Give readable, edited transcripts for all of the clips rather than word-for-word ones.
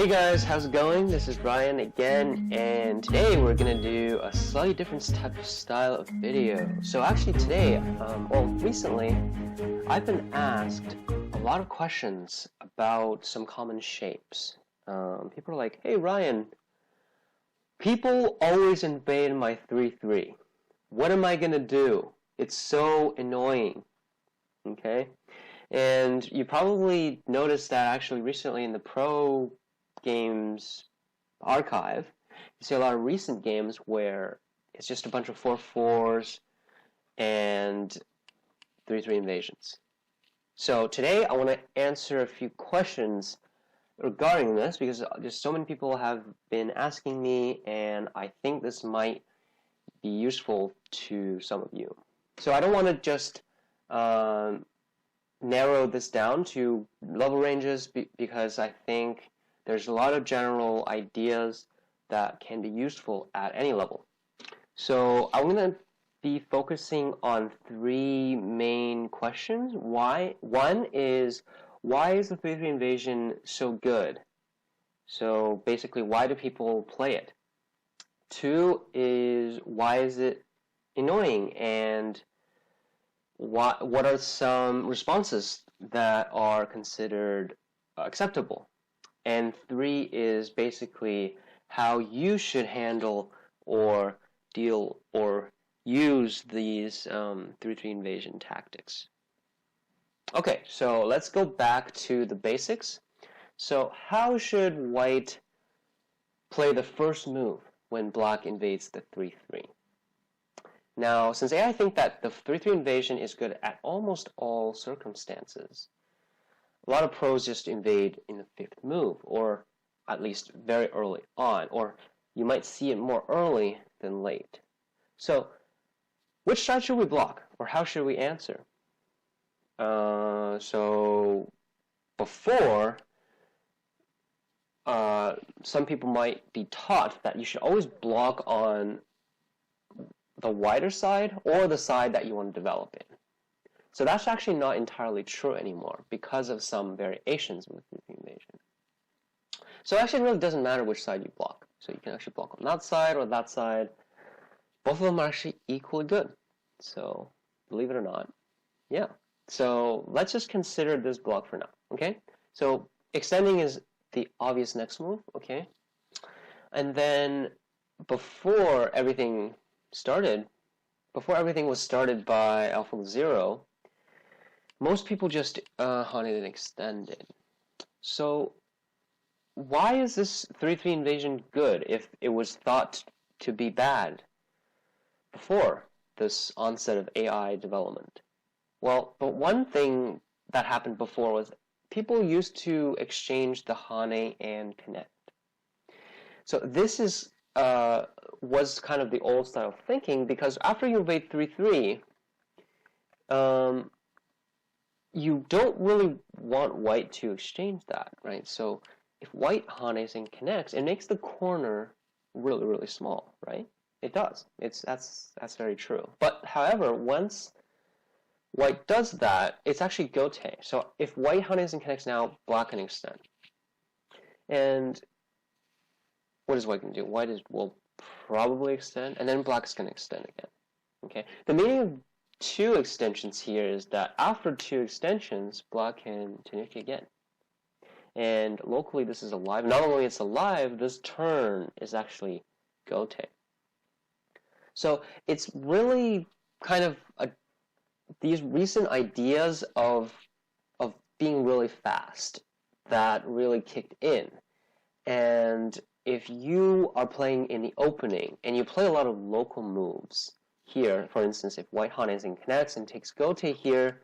guys, how's it going? This is Ryan again, and today we're gonna do a slightly different type of style of video. So actually today, recently, I've been asked a lot of questions about some common shapes. People are like, hey Ryan, people always invade my 3-3. What am I gonna do? It's so annoying. Okay? And you probably noticed that actually recently in the pro games archive, you see a lot of recent games where it's just a bunch of 4-4s and 3-3 invasions. So today I want to answer a few questions regarding this because just so many people have been asking me, and I think this might be useful to some of you. So I don't want to just narrow this down to level ranges because I think there's a lot of general ideas that can be useful at any level. So I'm going to be focusing on three main questions. Why? One is, why is the 3-3 invasion so good? So basically, why do people play it? Two is, why is it annoying? And what are some responses that are considered acceptable? And three is basically how you should handle or deal or use these 3-3 invasion tactics. Okay, so let's go back to the basics. So how should white play the first move when black invades the 3-3? Now, since I think that the 3-3 invasion is good at almost all circumstances, a lot of pros just invade in the fifth move, or at least very early on, or you might see it more early than late. So, which side should we block, or how should we answer? So, before, some people might be taught that you should always block on the wider side or the side that you want to develop in. So that's actually not entirely true anymore because of some variations with 3-3 invasion. So actually it really doesn't matter which side you block. So you can actually block on that side or that side. Both of them are actually equally good. So believe it or not, yeah. So let's just consider this block for now, okay? So extending is the obvious next move, okay? And then before everything was started by alpha 0, most people just hane and extended. So why is this 3-3 invasion good if it was thought to be bad before this onset of AI development? Well, but one thing that happened before was people used to exchange the hane and connect. So this is was kind of the old style of thinking, because after you invade 3-3, you don't really want white to exchange that, right? So if white hanes and connects, it makes the corner really, really small, right? It does. That's very true. But however, once white does that, it's actually gote. So if white hanes and connects now, black can extend. And what is white going to do? White will probably extend, and then black is going to extend again. Okay. The meaning of two extensions here is that after two extensions, black can tenuki again. And locally, this is alive. Not only it's alive, this turn is actually gote. So it's really kind of these recent ideas of being really fast that really kicked in. And if you are playing in the opening and you play a lot of local moves here, for instance, if white hanes and connects and takes gote here,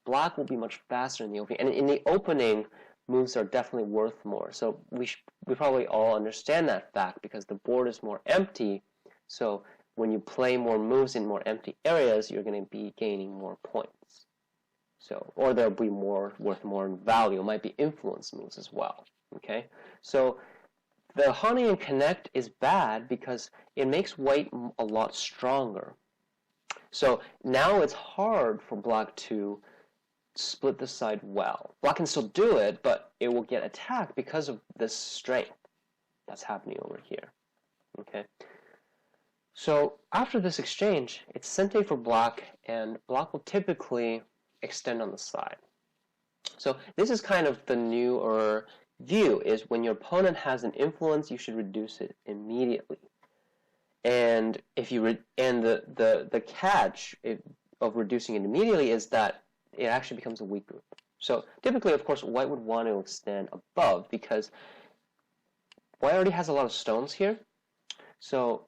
black will be much faster in the opening. And in the opening, moves are definitely worth more. So we probably all understand that fact because the board is more empty. So when you play more moves in more empty areas, you're going to be gaining more points. So, or there'll be more worth more in value. It might be influence moves as well. Okay, so the hane and connect is bad because it makes white a lot stronger. So now it's hard for black to split this side well. Black can still do it, but it will get attacked because of this strength that's happening over here. Okay. So after this exchange, it's sente for black, and black will typically extend on the side. So this is kind of the newer view, is when your opponent has an influence, you should reduce it immediately. And if you the catch of reducing it immediately is that it actually becomes a weak group. So typically, of course, white would want to extend above because white already has a lot of stones here. So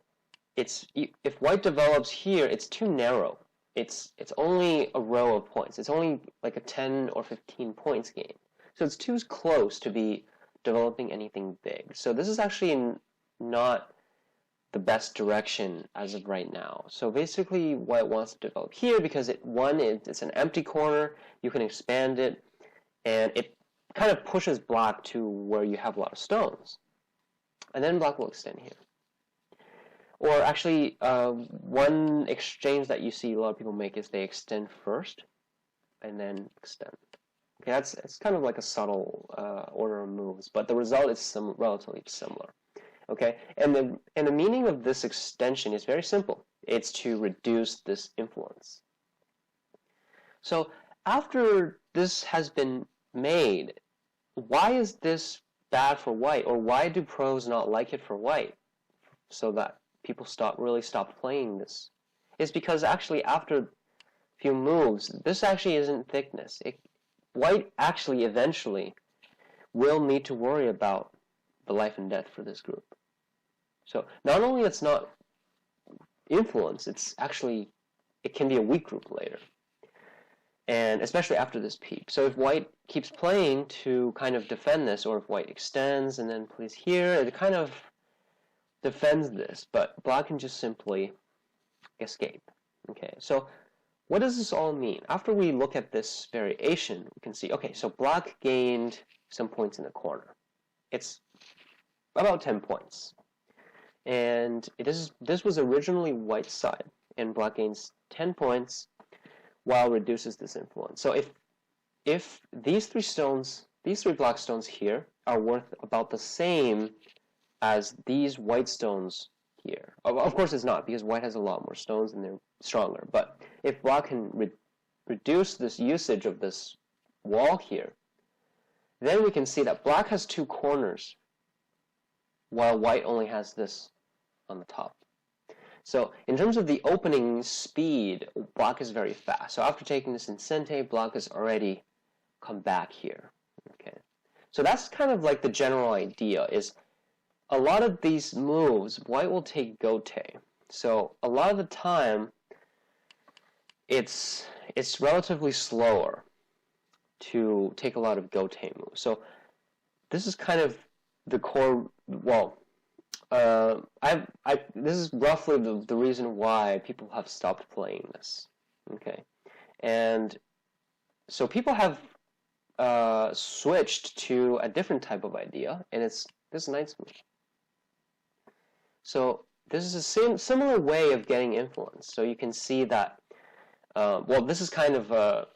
if white develops here, it's too narrow. It's only a row of points. It's only like a 10 or 15 points game. So it's too close to be developing anything big. So this is actually not the best direction as of right now. So basically white wants to develop here because it's an empty corner, you can expand it, and it kind of pushes black to where you have a lot of stones. And then black will extend here. Or actually, one exchange that you see a lot of people make is they extend first and then extend. Okay, it's kind of like a subtle order of moves, but the result is relatively similar. Okay, and the meaning of this extension is very simple. It's to reduce this influence. So after this has been made, why is this bad for white, or why do pros not like it for white? So that people really stop playing this. It's because actually after a few moves, this actually isn't thickness. White actually eventually will need to worry about the life and death for this group. So not only it's not influence, it can be a weak group later. And especially after this peep. So if white keeps playing to kind of defend this, or if white extends and then plays here, it kind of defends this, but black can just simply escape. Okay, so what does this all mean? After we look at this variation, we can see, okay, so black gained some points in the corner. It's about 10 points. And this was originally white's side, and black gains 10 points while reduces this influence. So if these three black stones here are worth about the same as these white stones here. Of course it's not, because white has a lot more stones and they're stronger. But if black can reduce this usage of this wall here, then we can see that black has two corners, while white only has this on the top. So in terms of the opening speed, black is very fast. So after taking this in sente, black has already come back here. Okay, so that's kind of like the general idea, is a lot of these moves, white will take gote. So a lot of the time, it's relatively slower to take a lot of gote moves. So this is kind of the core. Well, this is roughly the reason why people have stopped playing this. Okay, and so people have switched to a different type of idea, and it's this knights move. So this is a similar way of getting influence. So you can see that, well, this is kind of a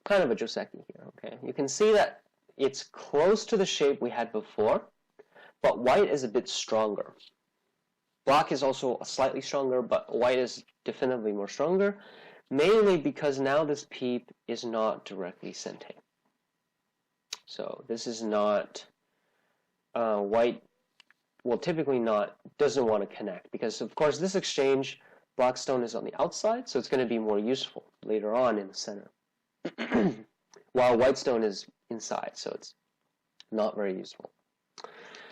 joseki here. Okay, you can see that it's close to the shape we had before, but white is a bit stronger. Black is also slightly stronger, but white is definitively more stronger, mainly because now this peep is not directly sente. So this is not white. Well, typically doesn't want to connect, because of course this exchange, black stone is on the outside, so it's going to be more useful later on in the center, while white stone is inside, so it's not very useful.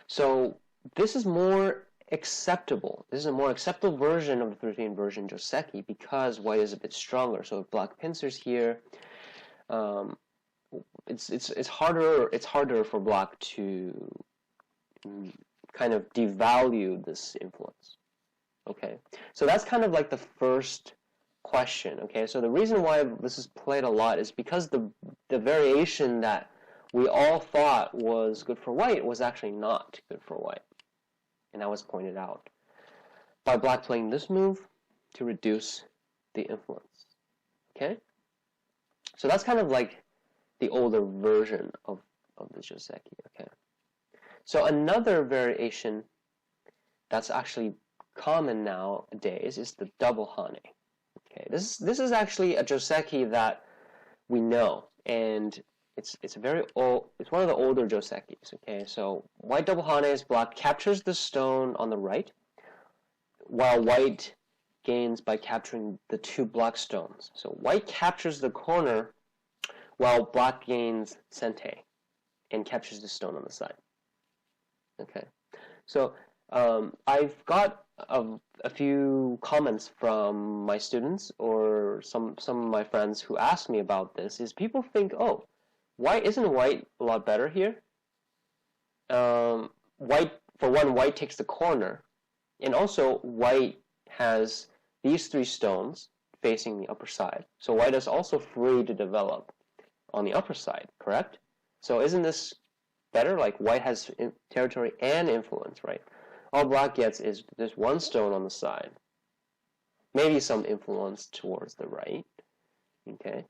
So this is more acceptable. This is a more acceptable version of the 13th version joseki, because white is a bit stronger. So if black pincers here, it's harder for black to kind of devalue this influence. Okay, so that's kind of like the first question. Okay, so the reason why this is played a lot is because the variation that we all thought was good for white was actually not good for white, and that was pointed out by black playing this move to reduce the influence. Okay, so that's kind of like the older version of the joseki. Okay. So another variation that's actually common nowadays is the double hane. Okay. This is actually a joseki that we know, and it's a very old. It's one of the older josekis. Okay. So white double hane is black captures the stone on the right, while white gains by capturing the two black stones. So white captures the corner while black gains sente and captures the stone on the side. Okay, so I've got a few comments from my students or some of my friends who asked me about this. Is people think, oh, why isn't white a lot better here? White, for one, white takes the corner, and also white has these three stones facing the upper side. So white is also free to develop on the upper side, correct? So isn't this better? Like white has territory and influence, right? All black gets is there's one stone on the side. Maybe some influence towards the right, okay?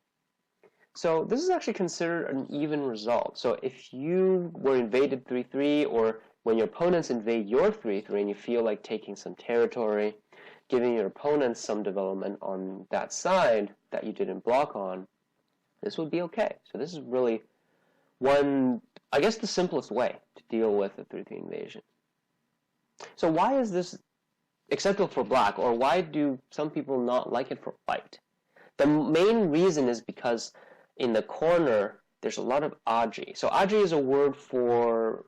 So this is actually considered an even result. So if you were invaded 3-3, or when your opponents invade your 3-3 and you feel like taking some territory, giving your opponents some development on that side that you didn't block on, this would be okay. So this is really one, I guess, the simplest way to deal with a 3-3 invasion. So why is this acceptable for black, or why do some people not like it for white? The main reason is because in the corner there's a lot of aji. So aji is a word for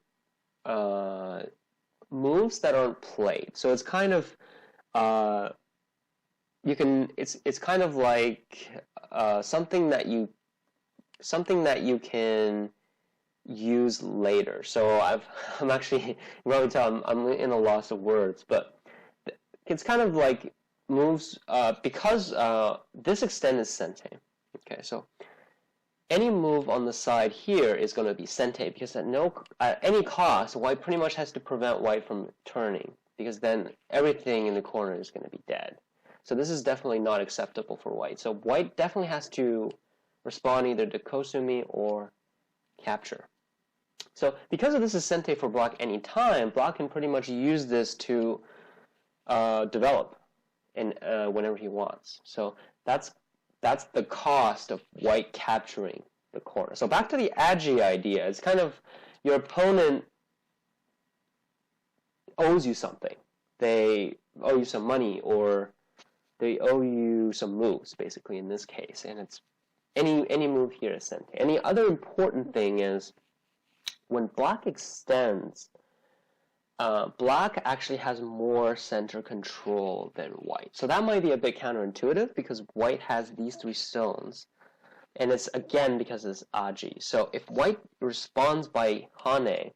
moves that aren't played. So it's kind of it's kind of like something that you can use later. So I'm actually, you can probably tell I'm in a loss of words, but it's kind of like moves because this extend is sente. Okay, so any move on the side here is going to be sente, because at any cost, white pretty much has to prevent white from turning, because then everything in the corner is going to be dead. So this is definitely not acceptable for white. So white definitely has to respond either to kosumi or capture. So because of this is sente for black anytime, black can pretty much use this to develop whenever he wants. So that's the cost of white capturing the corner. So back to the aji idea. It's kind of your opponent owes you something. They owe you some money, or they owe you some moves, basically, in this case. And it's any move here is sente. And the other important thing is when black extends, black actually has more center control than white. So that might be a bit counterintuitive, because white has these three stones, and it's again because it's aji. So if white responds by hane,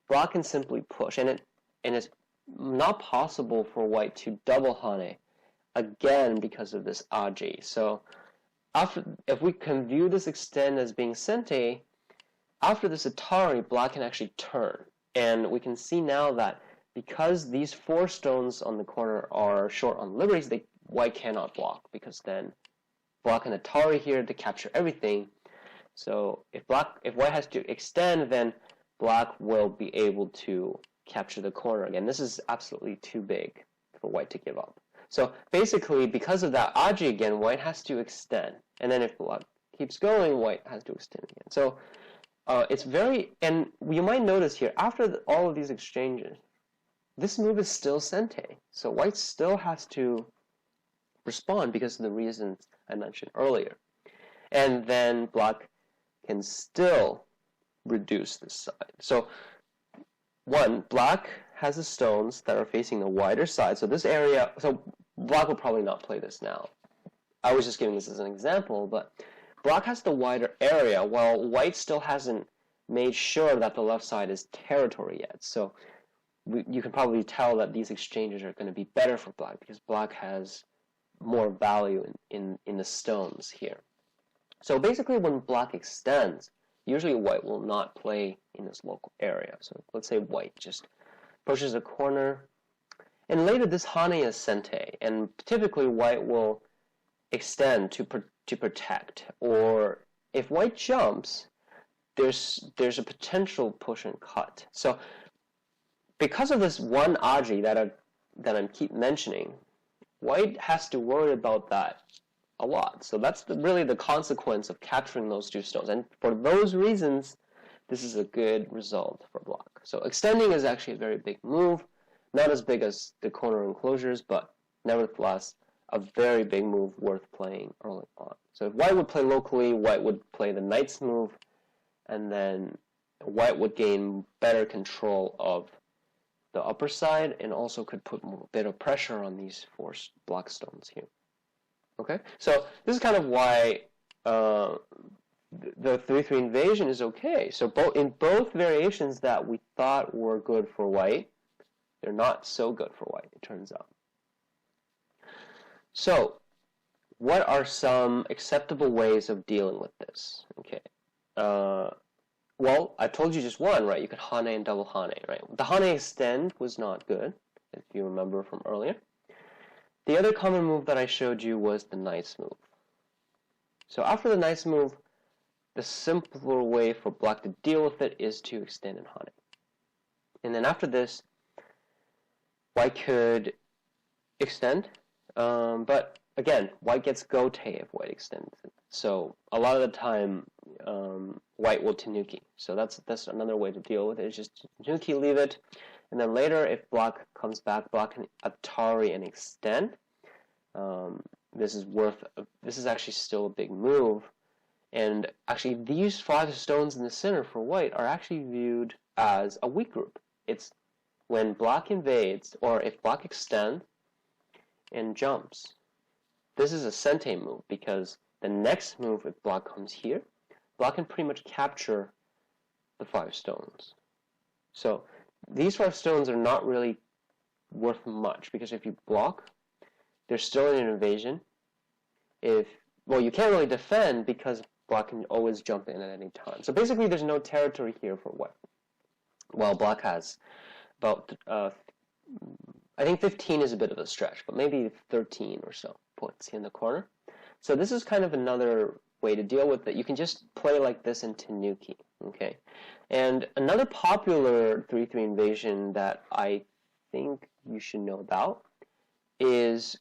black can simply push, and it's not possible for white to double hane, again because of this aji. So if we can view this extend as being sente, after this atari, black can actually turn. And we can see now that because these four stones on the corner are short on liberties, white cannot block, because then black can atari here to capture everything. So if white has to extend, then black will be able to capture the corner again. This is absolutely too big for white to give up. So basically, because of that aji again, white has to extend. And then if black keeps going, white has to extend again. So it's very, and you might notice here, after all of these exchanges, this move is still sente. So white still has to respond because of the reasons I mentioned earlier. And then black can still reduce this side. So one, black has the stones that are facing the wider side. So this area, so black will probably not play this now. I was just giving this as an example, but black has the wider area, while white still hasn't made sure that the left side is territory yet. So you can probably tell that these exchanges are going to be better for black, because black has more value in the stones here. So basically, when black extends, usually white will not play in this local area. So let's say white just pushes a corner, and later this hane is sente, and typically white will extend to protect. Or if white jumps, there's a potential push and cut. So because of this one aji that I keep mentioning, white has to worry about that a lot. So that's really the consequence of capturing those two stones. And for those reasons, this is a good result for black. So extending is actually a very big move, not as big as the corner enclosures, but nevertheless, a very big move worth playing early on. So if white would play locally, white would play the knight's move, and then white would gain better control of the upper side and also could put a bit of pressure on these four black stones here. Okay, so this is kind of why the 3-3 invasion is okay. So in both variations that we thought were good for white, they're not so good for white, it turns out. So what are some acceptable ways of dealing with this? Okay. Well, I told you just one, right? You could hane and double hane, right? The hane extend was not good, if you remember from earlier. The other common move that I showed you was the knight's move. So after the knight's move, the simpler way for black to deal with it is to extend and hane. And then after this, white could extend, but again, white gets gote if white extends it. So a lot of the time, white will tenuki. So that's another way to deal with it. It's just tenuki, leave it, and then later, if black comes back, black can atari and extend. This is actually still a big move, and actually these 5 stones in the center for white are actually viewed as a weak group. It's when black invades, or if black extends and jumps. This is a sente move because the next move, if black comes here, black can pretty much capture the 5 stones. So these 5 stones are not really worth much because if you block, there's still an invasion. Well, you can't really defend because black can always jump in at any time. So basically, there's no territory here for white. Well, black has about, I think 15 is a bit of a stretch, but maybe 13 or so points here in the corner. So this is kind of another way to deal with it. You can just play like this in tenuki, okay? And another popular 3-3 invasion that I think you should know about is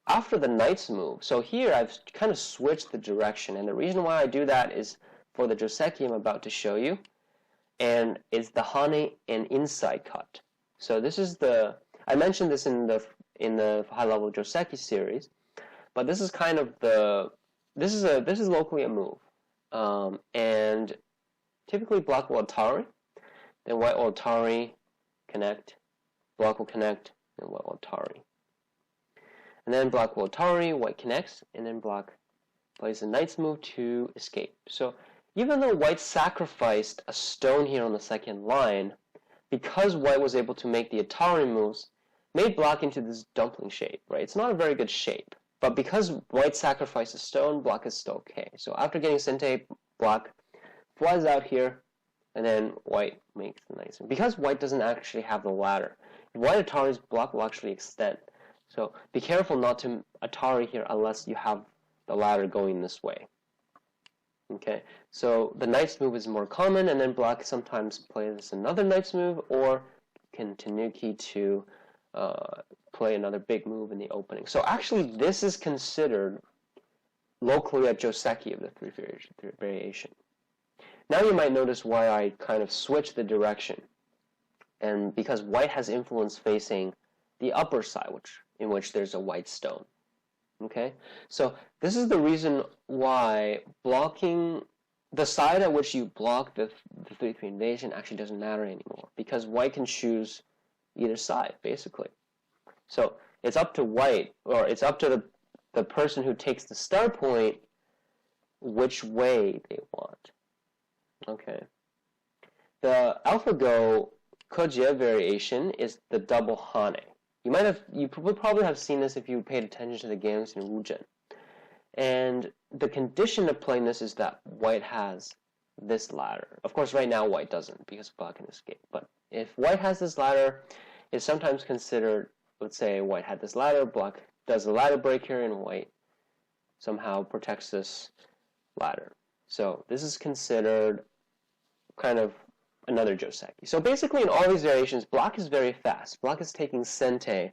after the knight's move. So here I've kind of switched the direction, and the reason why I do that is for the joseki I'm about to show you, and it's the hane and inside cut. So this is I mentioned this in the high-level joseki series, but this is kind of this is locally a move, and typically black will atari, then white will atari, connect, black will connect, and white will atari. And then black will atari, white connects, and then black plays the knight's move to escape. So even though white sacrificed a stone here on the second line, because white was able to make the atari moves, made black into this dumpling shape, right? It's not a very good shape, but because white sacrificed a stone, black is still okay. So after getting sente, black flies out here, and then white makes the knight's move. Because white doesn't actually have the ladder, if white ataris, black will actually extend. So be careful not to atari here unless you have the ladder going this way. Okay, so the knight's move is more common, and then black sometimes plays another knight's move, or can tenuki to play another big move in the opening. So actually, this is considered locally a joseki of the 3 variation. Now you might notice why I kind of switched the direction, and because white has influence facing the upper side, in which there's a white stone. Okay, so this is the reason why blocking the side at which you block the 3-3 invasion actually doesn't matter anymore, because white can choose either side, basically. So it's up to white, or it's up to the person who takes the start point, which way they want. Okay. The AlphaGo Kojie variation is the double hane. You would probably have seen this if you paid attention to the games in Wuzhen. And the condition of playing this is that white has this ladder. Of course, right now white doesn't because black can escape. But if white has this ladder, it's sometimes considered, let's say white had this ladder, black does the ladder break here, and white somehow protects this ladder. So this is considered kind of another joseki. So basically in all these variations, black is very fast. Black is taking sente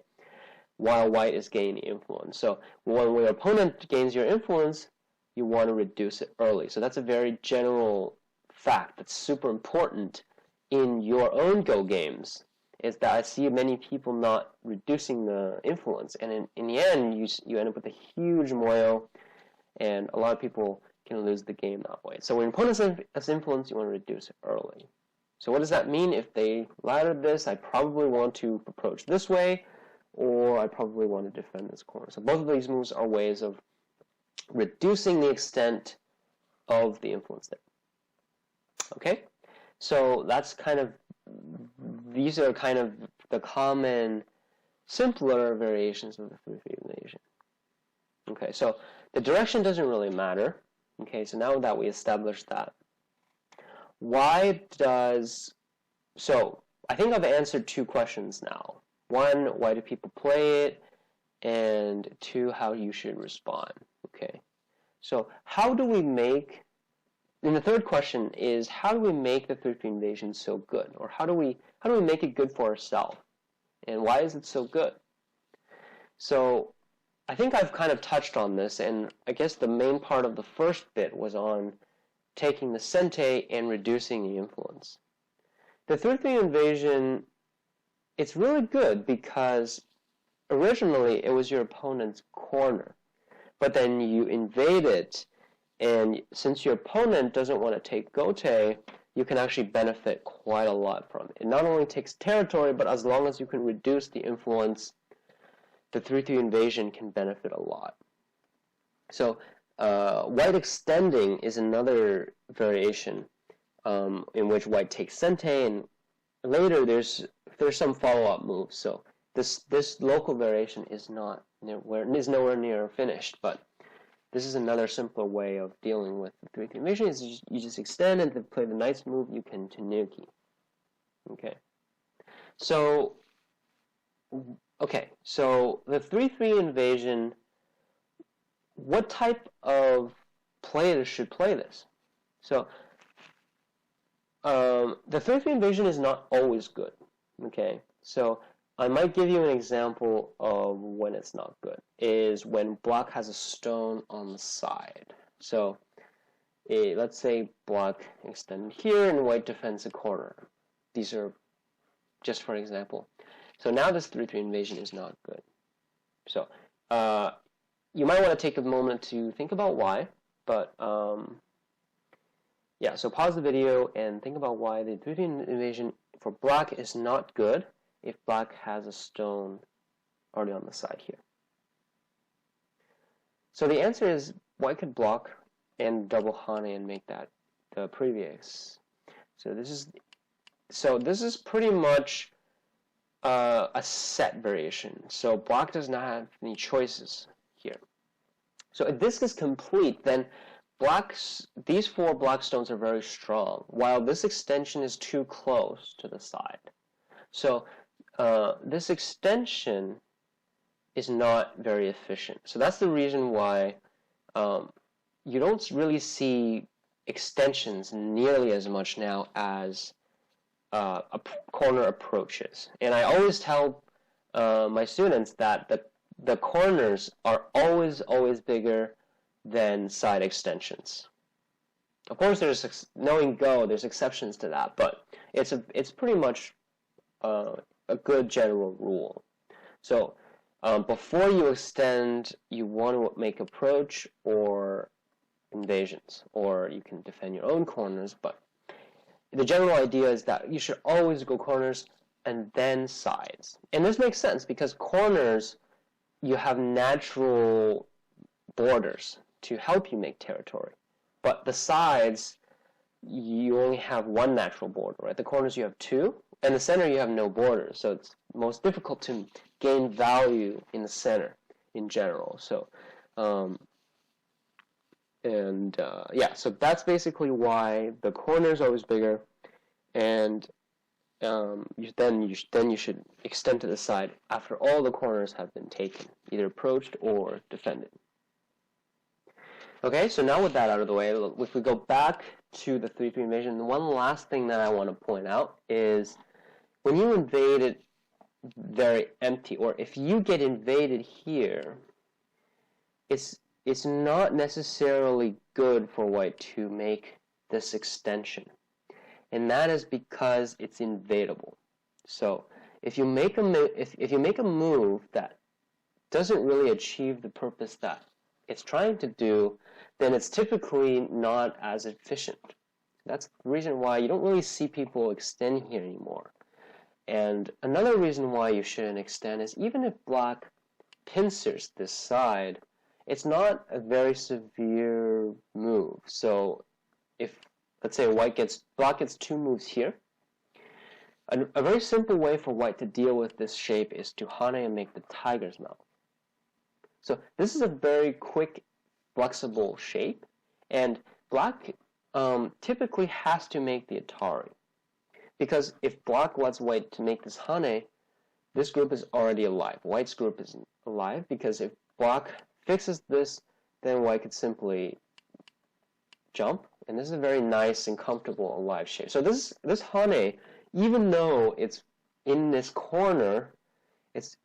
while white is gaining influence. So when your opponent gains your influence, you want to reduce it early. So that's a very general fact that's super important in your own Go games, is that I see many people not reducing the influence. And in the end, you end up with a huge moyo, and a lot of people can lose the game that way. So when your opponent has influence, you want to reduce it early. So what does that mean? If they ladder this, I probably want to approach this way, or I probably want to defend this corner. So both of these moves are ways of reducing the extent of the influence there. Okay? So that's kind of, these are kind of the common, simpler variations of the 3-3 invasion. Okay, so the direction doesn't really matter. Okay, so now that we established that, so I think I've answered 2 questions now. 1, why do people play it? And 2, how you should respond. Okay, so how do we make, and the third question is, how do we make the 3-3 invasion so good? Or how do we make it good for ourselves? And why is it so good? So I think I've kind of touched on this, and I guess the main part of the first bit was on taking the sente and reducing the influence. The 3-3 invasion, it's really good because originally it was your opponent's corner, but then you invade it, and since your opponent doesn't want to take gote, you can actually benefit quite a lot from it. It not only takes territory, but as long as you can reduce the influence, the 3-3 invasion can benefit a lot. So white extending is another variation in which white takes sente, and later there's some follow-up moves. So this local variation is nowhere near finished, but this is another simpler way of dealing with the 3-3 invasion. Is you just extend, and to play the knight's move, you can tenuki. Okay. So the 3-3 invasion, what type of players should play this? So the 3-3 invasion is not always good. Okay, so I might give you an example of when it's not good, is when black has a stone on the side. So let's say black extended here and white defends a corner. These are just for example. So now this 3-3 invasion is not good. So you might want to take a moment to think about why, but yeah, so pause the video and think about why the 3-3 invasion for black is not good if black has a stone already on the side here. So the answer is white could block and double hane and make that the previous. So this is pretty much a set variation. So black does not have any choices here. So if this is complete, then these 4 black stones are very strong, while this extension is too close to the side. So this extension is not very efficient. So that's the reason why you don't really see extensions nearly as much now as corner approaches. And I always tell my students that the corners are always bigger than side extensions. Of course, knowing Go, there's exceptions to that, but it's pretty much a good general rule. So before you extend, you want to make approach or invasions, or you can defend your own corners, but the general idea is that you should always go corners and then sides. And this makes sense because corners, you have natural borders to help you make territory. But the sides, you only have one natural border, right? The corners you have 2, and the center you have no borders. So it's most difficult to gain value in the center in general. So, yeah, so that's basically why the corner is always bigger, and then you should extend to the side after all the corners have been taken, either approached or defended. Okay, so now with that out of the way, if we go back to the 3-3 invasion, the one last thing that I want to point out is when you invade it very empty, or if you get invaded here, it's not necessarily good for white to make this extension. And that is because it's invadable. So if you make a move that doesn't really achieve the purpose that it's trying to do, then it's typically not as efficient. That's the reason why you don't really see people extend here anymore. And another reason why you shouldn't extend is even if black pincers this side, it's not a very severe move. So if, let's say, black gets 2 moves here, a very simple way for white to deal with this shape is to hane and make the tiger's mouth. So this is a very quick, flexible shape, and black typically has to make the atari. Because if black lets white to make this hane, this group is already alive. White's group isn't alive, because if black fixes this, then white could simply jump, and this is a very nice and comfortable alive shape. So this hane, even though it's in this corner, it's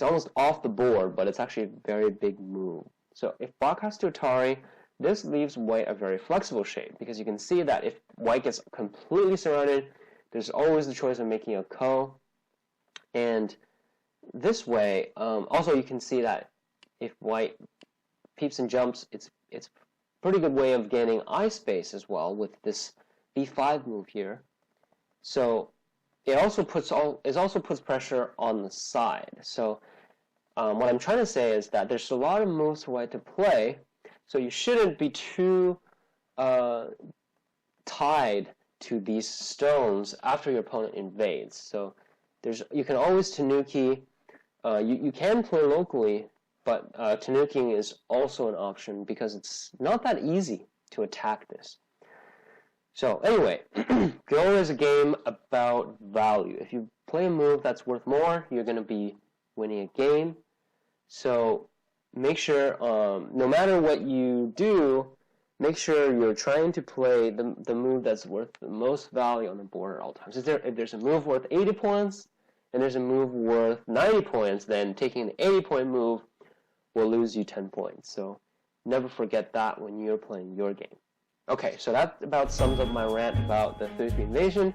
almost off the board, but it's actually a very big move. So if black has to atari, this leaves white a very flexible shape, because you can see that if white gets completely surrounded, there's always the choice of making a ko. And this way, also you can see that if white peeps and jumps, it's a pretty good way of gaining eye space as well with this b5 move here. So it also puts pressure on the side. So what I'm trying to say is that there's a lot of moves for white to play, so you shouldn't be too tied to these stones after your opponent invades. So you can always tanuki. You can play locally, but tanuking is also an option because it's not that easy to attack this. So anyway, Go is a game about value. If you play a move that's worth more, you're going to be winning a game. So make sure, no matter what you do, make sure you're trying to play the move that's worth the most value on the board at all times. If there's a move worth 80 points, and there's a move worth 90 points, then taking the 80-point move will lose you 10 points. So never forget that when you're playing your game. Okay, so that about sums up my rant about the 3-3 invasion.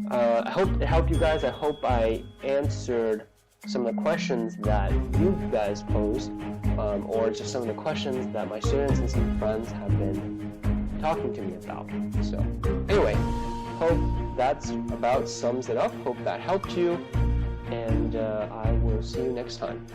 I hope it helped you guys. I hope I answered some of the questions that you guys posed, or just some of the questions that my students and some friends have been talking to me about. So anyway, hope that's about sums it up. Hope that helped you, and I will see you next time.